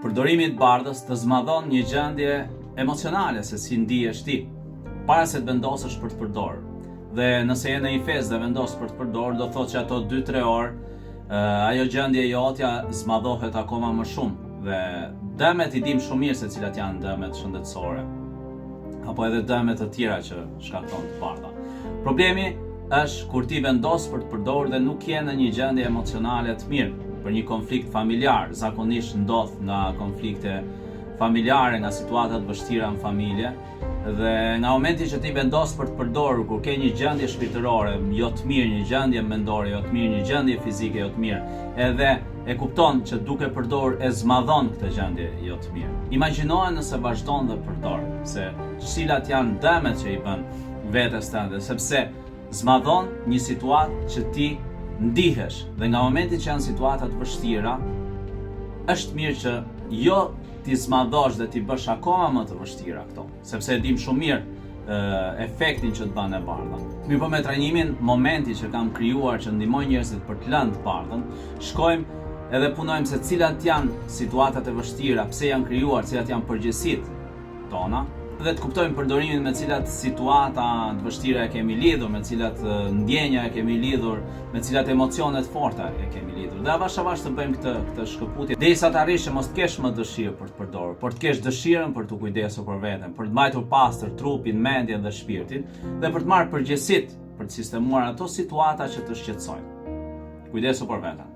Përdorimi i bardhës të zmadhon një gjendje emocionale se si ndihesh ti, para se të vendosësh për të përdorur. Dhe nëse je në një fezë dhe vendos për të përdorur, do thotë që ato 2-3 orë ajo gjendje jotja zmadhohet akoma më shumë. Dhe dëmet i dim shumë mirë se cilat janë dëmet shëndetësore, apo edhe dëmet të tjera që shkakton të bardha. Problemi është kur ti vendos për të përdorur dhe nuk je në një gjendje emocionale të mirë për një konflikt familjar. Zakonisht ndodh nga konflikte familjare, nga situata të vështira në familje, dhe nga momenti që ti vendos për të përdorur kur ke një gjendje shpirtërore jo të mirë, një gjendje mendore jo të mirë, një gjendje fizike jo të mirë, edhe e kupton që duke përdorur e zmadhon këtë gjendje jo të mirë. Imagjinoje nëse vazhdon dhe përdor, se cilat janë dëmet që i bën vetes tënde, sepse zmadhon një situatë që ti ndihesh, dhe nga momenti që janë situata të vështira, është mirë që jo ti zmadhosh dhe ti bësh akoma më të vështira këto, sepse e dim shumë mirë efektin që të bën e bardha. Mirë po me trajnimin, momenti që kam krijuar që ndihmoj njerëzit për të lënë të bardhën, shkojmë edhe punojmë se cilat janë situatat e vështira, pse janë krijuar, cilat janë përgjegjësitë tona, dhe të kuptojmë përdorimin me cilat situata të vështira e kemi lidhur, me cilat ndjenja e kemi lidhur, me cilat emocione të forta e kemi lidhur. Dhe avash të bëjmë këtë shkëputje derisa të arrish që mos të kesh më dëshirë për të përdorur, por të kesh dëshirën për të kujdesur për veten, për të mbajtur pastër trupin, mendjen dhe shpirtin, dhe për të marrë përgjegjësitë për të sistemuar ato situata që të shqetësojnë. Kujdesu për veten.